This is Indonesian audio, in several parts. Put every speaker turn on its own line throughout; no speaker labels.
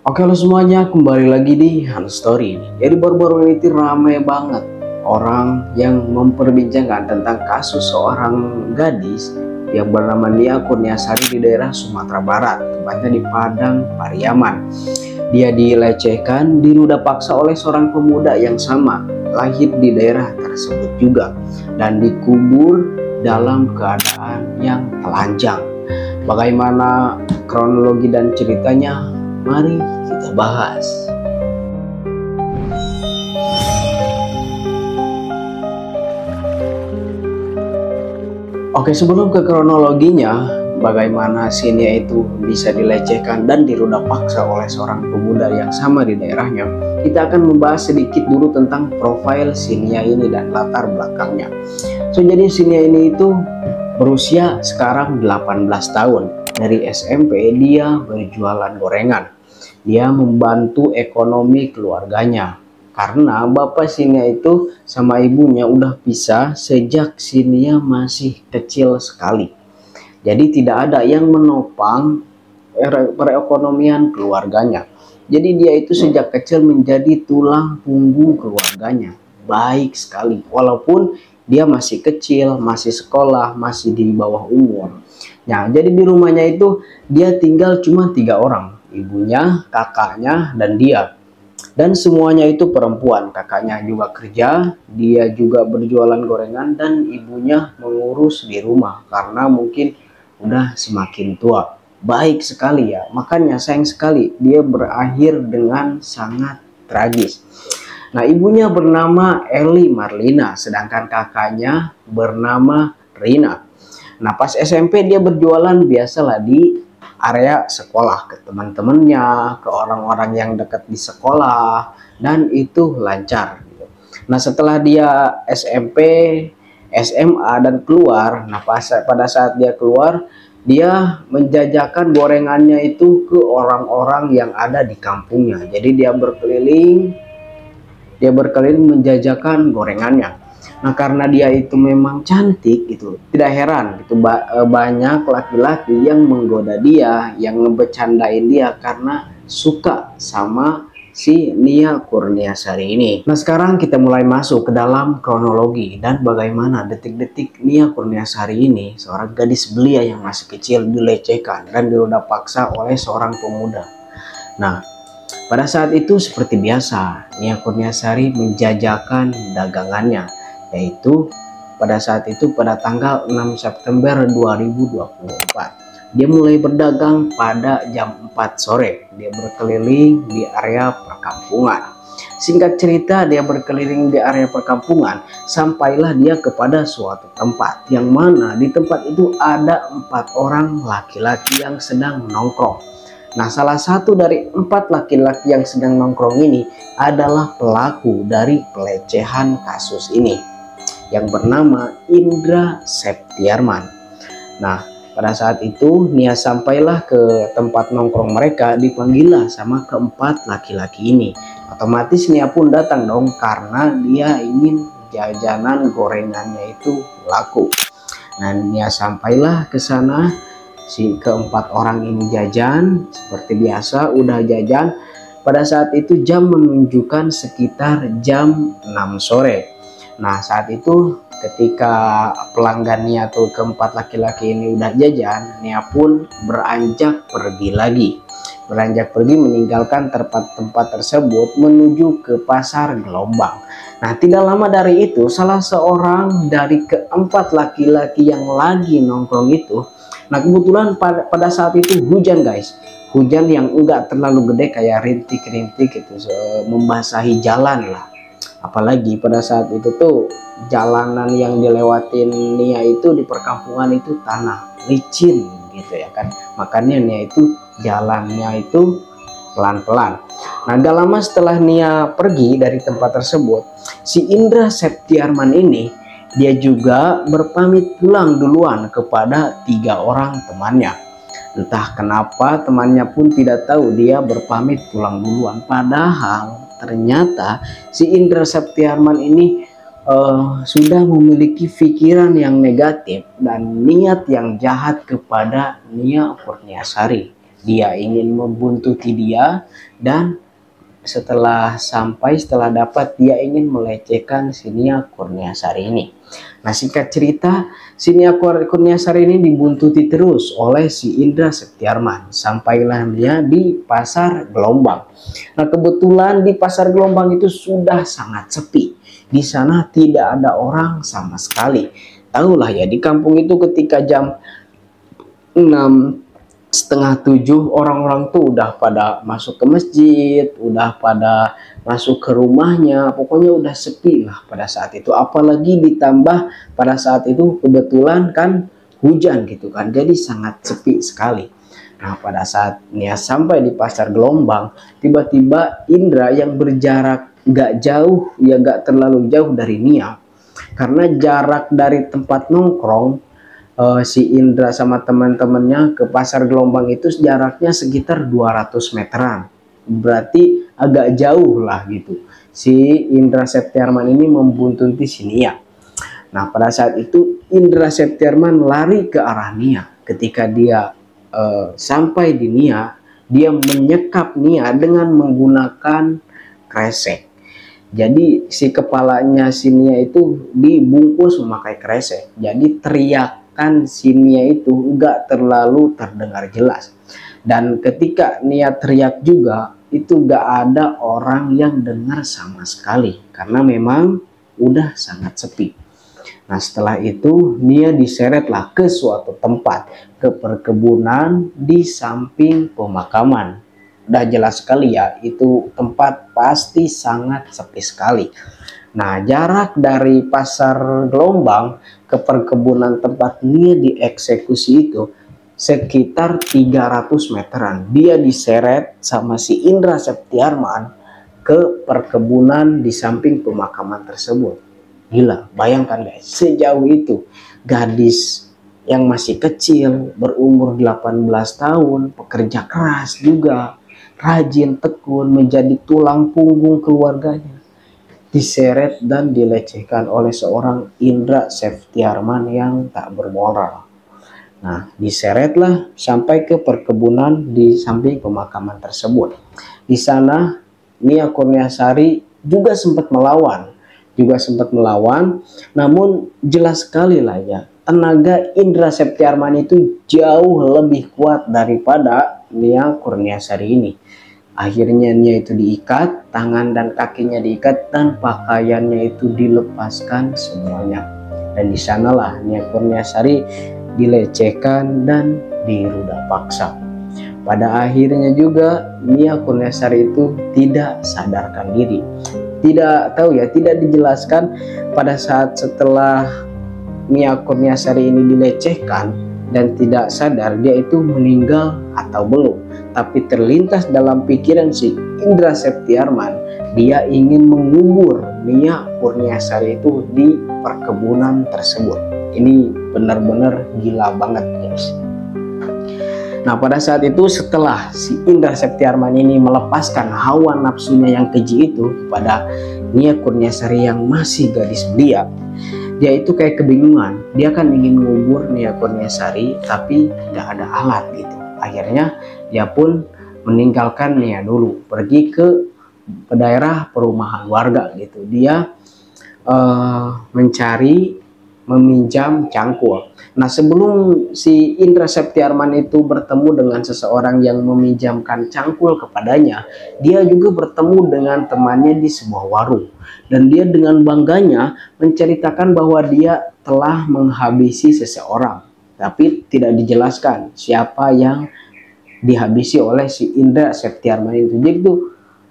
Oke lo semuanya, kembali lagi di Hans Story. Jadi baru-baru ini tuh ramai banget orang yang memperbincangkan tentang kasus seorang gadis yang bernama Nia Kurniasari di daerah Sumatera Barat, tepatnya di Padang Pariaman. Dia dilecehkan, diruda paksa oleh seorang pemuda yang sama lahir di daerah tersebut juga dan dikubur dalam keadaan yang telanjang. Bagaimana kronologi dan ceritanya? Mari kita bahas. Oke, sebelum ke kronologinya, bagaimana si Nia itu bisa dilecehkan dan diruda paksa oleh seorang pemuda yang sama di daerahnya, kita akan membahas sedikit dulu tentang profil si Nia ini dan latar belakangnya. Jadi si Nia ini itu berusia sekarang 18 tahun. Dari SMP dia berjualan gorengan. Dia membantu ekonomi keluarganya karena bapak Nia itu sama ibunya udah pisah sejak Nia masih kecil sekali. Jadi tidak ada yang menopang perekonomian keluarganya. Jadi dia itu sejak kecil menjadi tulang punggung keluarganya. Baik sekali, walaupun dia masih kecil, masih sekolah, masih di bawah umur. Nah, jadi di rumahnya itu dia tinggal cuma 3 orang, ibunya, kakaknya, dan dia. Dan semuanya itu perempuan. Kakaknya juga kerja, dia juga berjualan gorengan, dan ibunya mengurus di rumah karena mungkin udah semakin tua. Baik sekali ya, makanya sayang sekali dia berakhir dengan sangat tragis. Nah, ibunya bernama Eli Marlina, sedangkan kakaknya bernama Rina. Nah, pas SMP dia berjualan biasalah di area sekolah, ke teman-temannya, ke orang-orang yang dekat di sekolah, dan itu lancar. Nah, setelah dia SMP, SMA, dan keluar, nah pada saat dia keluar, dia menjajakan gorengannya itu ke orang-orang yang ada di kampungnya. Jadi dia berkeliling menjajakan gorengannya. Nah, karena dia itu memang cantik gitu, tidak heran gitu banyak laki-laki yang menggoda dia, yang ngebecandain dia karena suka sama si Nia Kurniasari ini. Nah, sekarang kita mulai masuk ke dalam kronologi dan bagaimana detik-detik Nia Kurniasari ini, seorang gadis belia yang masih kecil, dilecehkan dan diruda paksa oleh seorang pemuda. Nah, pada saat itu seperti biasa, Nia Kurniasari menjajakan dagangannya, yaitu pada saat itu pada tanggal 6 September 2024. Dia mulai berdagang pada jam 4 sore. Dia berkeliling di area perkampungan. Singkat cerita, dia berkeliling di area perkampungan sampailah dia kepada suatu tempat yang mana di tempat itu ada 4 orang laki-laki yang sedang nongkrong. Nah, salah satu dari 4 laki-laki yang sedang nongkrong ini adalah pelaku dari pelecehan kasus ini, yang bernama Indra Septiarman. Nah, pada saat itu Nia sampailah ke tempat nongkrong mereka, dipanggillah sama keempat laki-laki ini. Otomatis Nia pun datang dong karena dia ingin jajanan gorengannya itu laku. Nah, Nia sampailah ke sana. Si keempat orang ini jajan seperti biasa, udah jajan. Pada saat itu jam menunjukkan sekitar jam 6 sore. Nah, saat itu ketika pelanggan Nia tuh keempat laki-laki ini udah jajan, Nia pun beranjak pergi lagi. Beranjak pergi meninggalkan tempat-tempat tersebut menuju ke pasar Gelombang. Nah, tidak lama dari itu salah seorang dari keempat laki-laki yang lagi nongkrong itu, nah kebetulan pada saat itu hujan guys. Hujan yang enggak terlalu gede, kayak rintik-rintik itu membasahi jalan lah. Apalagi pada saat itu tuh jalanan yang dilewatin Nia itu di perkampungan itu tanah licin gitu ya kan. Makanya Nia itu jalannya itu pelan-pelan. Nah, gak lama setelah Nia pergi dari tempat tersebut, si Indra Septiarman ini dia juga berpamit pulang duluan kepada 3 orang temannya. Entah kenapa temannya pun tidak tahu dia berpamit pulang duluan. Padahal ternyata si Indra Septiarman ini sudah memiliki pikiran yang negatif dan niat yang jahat kepada Nia Kurniasari. Dia ingin membuntuti dia, dan setelah dapat, dia ingin melecehkan si Nia Kurniasari ini. Nah, singkat cerita, si Nia Kurniasari ini dibuntuti terus oleh si Indra Septiarman, sampailah dia di Pasar Gelombang. Nah, kebetulan di Pasar Gelombang itu sudah sangat sepi. Di sana tidak ada orang sama sekali. Tahulah ya, di kampung itu ketika jam 6 setengah 7, orang-orang tuh udah pada masuk ke masjid, udah pada masuk ke rumahnya, pokoknya udah sepi lah pada saat itu. Apalagi ditambah pada saat itu kebetulan kan hujan gitu kan, jadi sangat sepi sekali. Nah, pada saat Nia sampai di Pasar Gelombang, tiba-tiba Indra yang berjarak gak jauh, ya gak terlalu jauh dari Nia, karena jarak dari tempat nongkrong si Indra sama teman-temannya ke Pasar Gelombang itu jaraknya sekitar 200 meteran. Berarti agak jauh lah gitu. Si Indra Septiarman ini membuntuti si Nia. Nah, pada saat itu Indra Septiarman lari ke arah Nia. Ketika dia sampai di Nia, dia menyekap Nia dengan menggunakan kresek. Jadi si kepalanya si Nia itu dibungkus memakai kresek. Jadi teriakan si Nia itu enggak terlalu terdengar jelas. Dan ketika Nia teriak juga, itu enggak ada orang yang dengar sama sekali. Karena memang udah sangat sepi. Nah, setelah itu Nia diseretlah ke suatu tempat, ke perkebunan di samping pemakaman. Udah jelas sekali ya, itu tempat pasti sangat sepi sekali. Nah, jarak dari Pasar Gelombang ke perkebunan tempat Nia dieksekusi itu sekitar 300 meteran. Dia diseret sama si Indra Septiarman ke perkebunan di samping pemakaman tersebut. Gila, bayangkan guys, sejauh itu gadis yang masih kecil, berumur 18 tahun, pekerja keras juga, rajin, tekun, menjadi tulang punggung keluarganya, diseret dan dilecehkan oleh seorang Indra Septiarman yang tak bermoral. Nah, diseretlah sampai ke perkebunan di samping pemakaman tersebut. Di sana Nia Kurniasari juga sempat melawan, namun jelas sekali lah ya, tenaga Indra Septiarman itu jauh lebih kuat daripada Nia Kurniasari ini. Akhirnya Nia itu diikat, tangan dan kakinya diikat, dan pakaiannya itu dilepaskan semuanya. Dan di sanalah Nia Kurniasari dilecehkan dan diruda paksa. Pada akhirnya juga Nia Kurniasari itu tidak sadarkan diri. Tidak tahu ya, tidak dijelaskan pada saat setelah Nia Kurniasari ini dilecehkan dan tidak sadar dia itu meninggal atau belum. Tapi terlintas dalam pikiran si Indra Septiarman, dia ingin mengubur Nia Kurniasari itu di perkebunan tersebut. Ini benar-benar gila banget guys. Nah, pada saat itu setelah si Indra Septiarman ini melepaskan hawa nafsunya yang keji itu kepada Nia Kurniasari yang masih gadis belia, dia itu kayak kebingungan. Dia kan ingin ngubur Nia Kurniasari tapi tidak ada alat gitu. Akhirnya dia pun meninggalkan Nia dulu, pergi ke daerah perumahan warga gitu. Dia meminjam cangkul. Nah, sebelum si Indra Septiarman itu bertemu dengan seseorang yang meminjamkan cangkul kepadanya, dia juga bertemu dengan temannya di sebuah warung. Dan dia dengan bangganya menceritakan bahwa dia telah menghabisi seseorang. Tapi tidak dijelaskan siapa yang dihabisi oleh si Indra Septiarman itu. Jadi tuh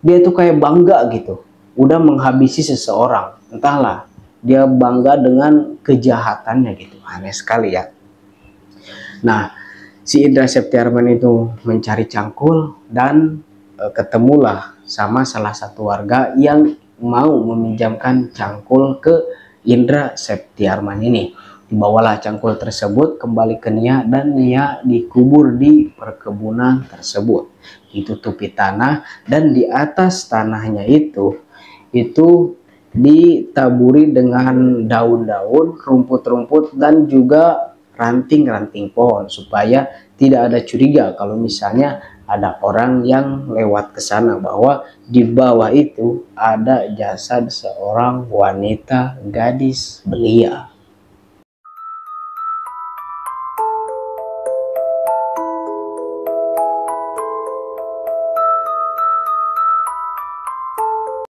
dia tuh kayak bangga gitu, udah menghabisi seseorang. Entahlah, dia bangga dengan kejahatannya gitu. Aneh sekali ya. Nah, si Indra Septiarman itu mencari cangkul dan ketemulah sama salah satu warga yang mau meminjamkan cangkul ke Indra Septiarman ini. Dibawalah cangkul tersebut kembali ke Nia dan Nia dikubur di perkebunan tersebut. Ditutupi tanah dan di atas tanahnya itu ditaburi dengan daun-daun, rumput-rumput, dan juga ranting-ranting pohon supaya tidak ada curiga kalau misalnya ada orang yang lewat ke sana bahwa di bawah itu ada jasad seorang wanita gadis belia.